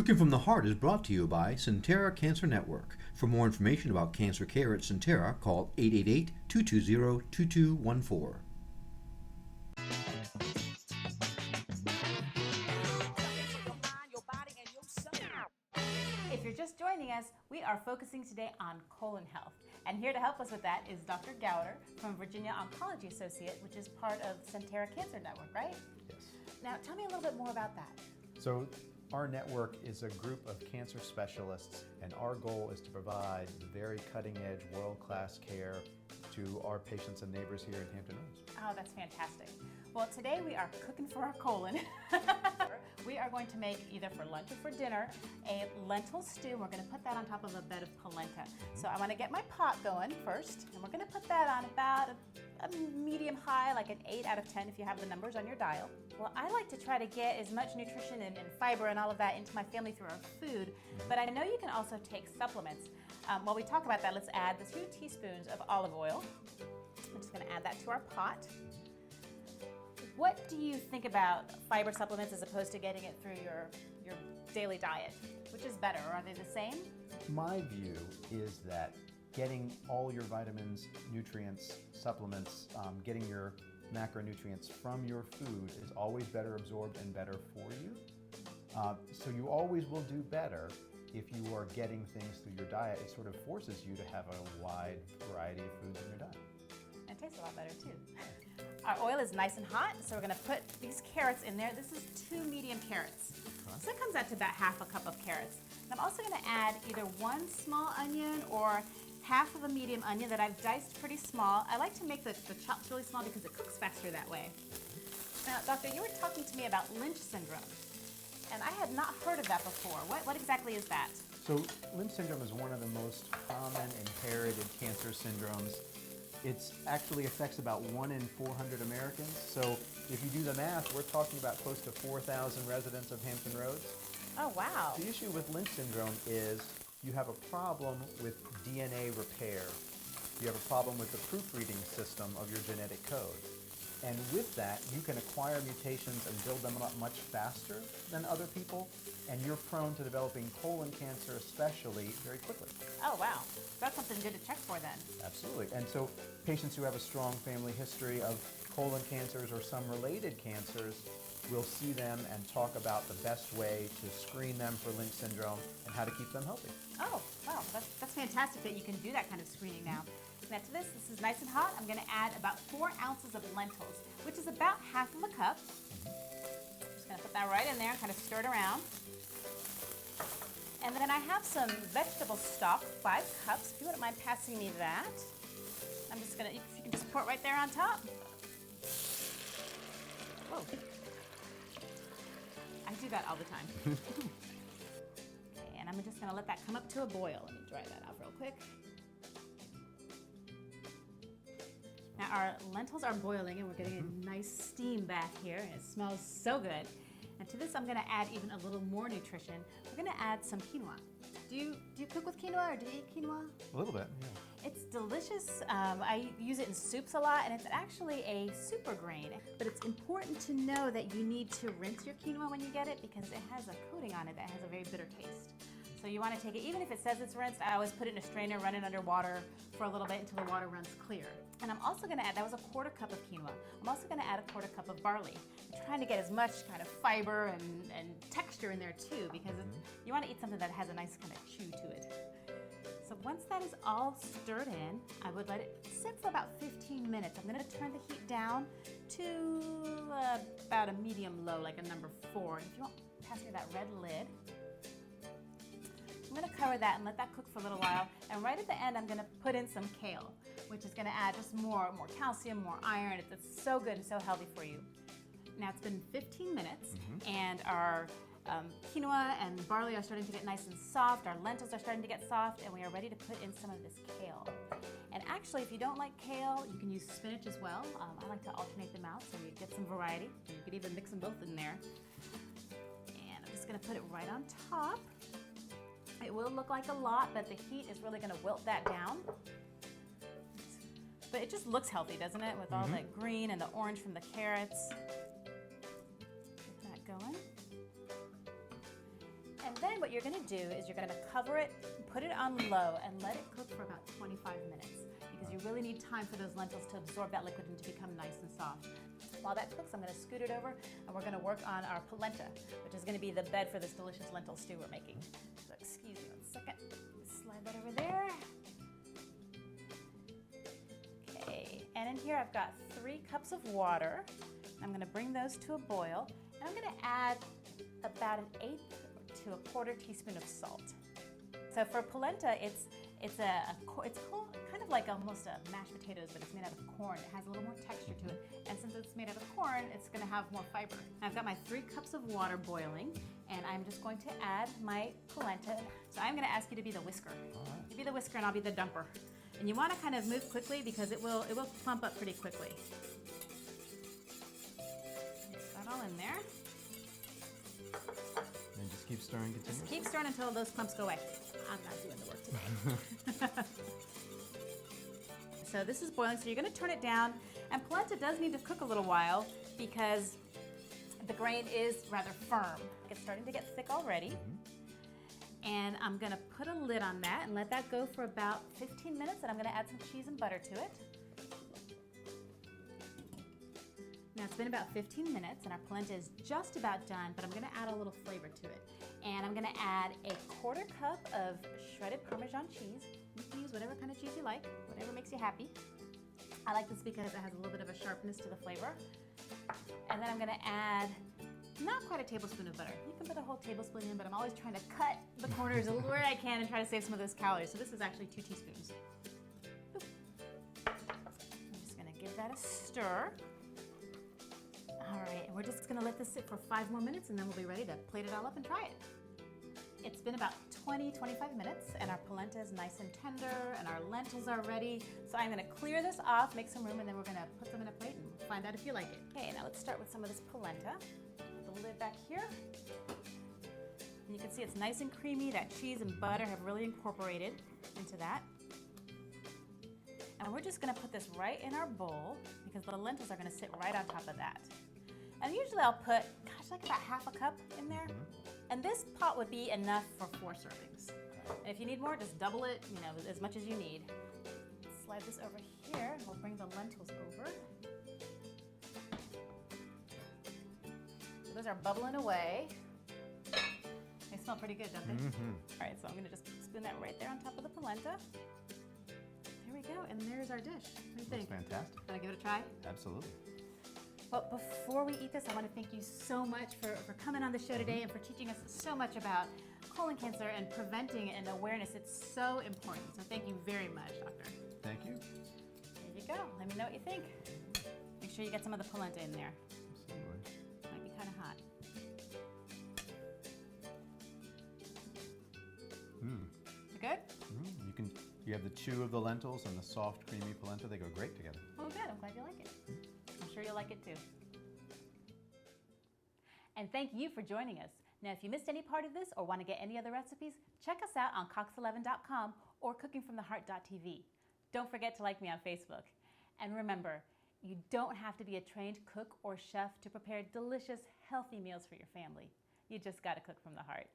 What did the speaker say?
Cooking from the Heart is brought to you by Sentara Cancer Network. For more information about cancer care at Sentara, call 888-220-2214. If you're just joining us, we are focusing today on colon health. And here to help us with that is Dr. Goudar from Virginia Oncology Associate, which is part of Sentara Cancer Network, right? Yes. Now, tell me a little bit more about that. So our network is a group of cancer specialists, and our goal is to provide very cutting-edge, world-class care to our patients and neighbors here in Hampton Roads. Oh, that's fantastic. Well, today we are cooking for our colon. We are going to make, either for lunch or for dinner, a lentil stew. We're going to put that on top of a bed of polenta. So I want to get my pot going first, and we're going to put that on about a medium high, like an 8 out of 10 if you have the numbers on your dial. Well, I like to try to get as much nutrition and fiber and all of that into my family through our food, but I know you can also take supplements. While we talk about that, let's add the 2 teaspoons of olive oil. I'm just going to add that to our pot. What do you think about fiber supplements as opposed to getting it through your daily diet? Which is better, or are they the same? My view is that getting all your vitamins, nutrients, supplements, getting your macronutrients from your food is always better absorbed and better for you. So you always will do better if you are getting things through your diet. It sort of forces you to have a wide variety of foods in your diet. It tastes a lot better too. Our oil is nice and hot, so we're going to put these carrots in there. This is 2 medium carrots. So it comes out to about half a cup of carrots. And I'm also going to add either 1 small onion or half of a medium onion that I've diced pretty small. I like to make the chops really small because it cooks faster that way. Now, Doctor, you were talking to me about Lynch syndrome, and I had not heard of that before. What exactly is that? So Lynch syndrome is one of the most common inherited cancer syndromes. It actually affects about 1 in 400 Americans. So if you do the math, we're talking about close to 4,000 residents of Hampton Roads. Oh, wow. The issue with Lynch syndrome is you have a problem with DNA repair. You have a problem with the proofreading system of your genetic code. And with that, you can acquire mutations and build them up much faster than other people, and you're prone to developing colon cancer especially very quickly. Oh, wow. That's something good to check for then. Absolutely. And so patients who have a strong family history of colon cancers or some related cancers, we'll see them and talk about the best way to screen them for Lynch syndrome and how to keep them healthy. Oh, wow. That's fantastic that you can do that kind of screening now. Now to this is nice and hot. I'm going to add about 4 ounces of lentils, which is about half of a cup. I'm just going to put that right in there and kind of stir it around. And then I have some vegetable stock, 5 cups. If you wouldn't mind passing me that. I'm just going to, if you can just pour it right there on top. Whoa. I do that all the time. Okay, and I'm just going to let that come up to a boil. Let me dry that off real quick. Now our lentils are boiling and we're getting a nice steam bath here, and it smells so good. And to this I'm going to add even a little more nutrition. We're going to add some quinoa. Do you cook with quinoa, or do you eat quinoa? A little bit, yeah. It's delicious. I use it in soups a lot, and it's actually a super grain. But it's important to know that you need to rinse your quinoa when you get it because it has a coating on it that has a very bitter taste. So you want to take it, even if it says it's rinsed, I always put it in a strainer, run it under water for a little bit until the water runs clear. And I'm also going to add, that was a 1/4 cup of quinoa. I'm also going to add a 1/4 cup of barley. I'm trying to get as much kind of fiber and texture in there too, because you want to eat something that has a nice kind of chew to it. So once that is all stirred in, I would let it sit for about 15 minutes. I'm going to turn the heat down to about a medium low, like a number 4. And if you want, pass me that red lid. I'm going to cover that and let that cook for a little while. And right at the end, I'm going to put in some kale, which is going to add just more calcium, more iron. It's so good and so healthy for you. Now it's been 15 minutes, and our quinoa and barley are starting to get nice and soft. Our lentils are starting to get soft, and we are ready to put in some of this kale. And actually, if you don't like kale, you can use spinach as well. I like to alternate them out so you get some variety. You could even mix them both in there. And I'm just going to put it right on top. It will look like a lot, but the heat is really going to wilt that down. But it just looks healthy, doesn't it? With all that green and the orange from the carrots. Get that going. And then what you're gonna do is you're gonna cover it, put it on low, and let it cook for about 25 minutes because you really need time for those lentils to absorb that liquid and to become nice and soft. While that cooks, I'm gonna scoot it over and we're gonna work on our polenta, which is gonna be the bed for this delicious lentil stew we're making. So excuse me 1 second. Slide that over there. Okay, and in here I've got 3 cups of water. I'm gonna bring those to a boil, and I'm gonna add about 1/8 to 1/4 teaspoon of salt. So for polenta, it's called kind of like almost a mashed potatoes, but it's made out of corn. It has a little more texture to it, and since it's made out of corn, it's going to have more fiber. I've got my 3 cups of water boiling, and I'm just going to add my polenta. So I'm going to ask you to be the whisker. All right. You be the whisker, and I'll be the dumper. And you want to kind of move quickly because it will plump up pretty quickly. Get that all in there. And just keep stirring continuously. Just keep stirring until those clumps go away. I'm not doing the work today. So this is boiling, so you're gonna turn it down. And polenta does need to cook a little while because the grain is rather firm. It's starting to get thick already. And I'm gonna put a lid on that and let that go for about 15 minutes, and I'm gonna add some cheese and butter to it. Now it's been about 15 minutes and our polenta is just about done, but I'm gonna add a little flavor to it. And I'm gonna add 1/4 cup of shredded Parmesan cheese. You can use whatever kind of cheese you like, whatever makes you happy. I like this because it has a little bit of a sharpness to the flavor. And then I'm gonna add not quite a tablespoon of butter. You can put a whole tablespoon in, but I'm always trying to cut the corners a little where I can and try to save some of those calories. So this is actually 2 teaspoons. Boop. I'm just gonna give that a stir. All right, and we're just gonna let this sit for 5 more minutes and then we'll be ready to plate it all up and try it. It's been about 20-25 minutes and our polenta is nice and tender and our lentils are ready. So I'm gonna clear this off, make some room, and then we're gonna put them in a plate and find out if you like it. Okay, now let's start with some of this polenta. Put the lid back here. And you can see it's nice and creamy. That cheese and butter have really incorporated into that. And we're just gonna put this right in our bowl because the lentils are gonna sit right on top of that. And usually I'll put, like about 1/2 cup in there. And this pot would be enough for 4 servings. And if you need more, just double it, as much as you need. Slide this over here, and we'll bring the lentils over. So those are bubbling away. They smell pretty good, don't they? All right, so I'm gonna just spoon that right there on top of the polenta. There we go, and there's our dish. What do you think? That's fantastic. Wanna give it a try? Absolutely. Well, before we eat this, I want to thank you so much for coming on the show today and for teaching us so much about colon cancer and preventing it and awareness. It's so important. So thank you very much, Doctor. Thank you. There you go. Let me know what you think. Make sure you get some of the polenta in there. Absolutely. Might be kind of hot. You good? You have the chew of the lentils and the soft, creamy polenta. They go great together. Oh, good. I'm glad you like it. I'm sure you'll like it too. And thank you for joining us. Now, if you missed any part of this or want to get any other recipes, check us out on cox11.com or cookingfromtheheart.tv. Don't forget to like me on Facebook. And remember, you don't have to be a trained cook or chef to prepare delicious, healthy meals for your family. You just got to cook from the heart.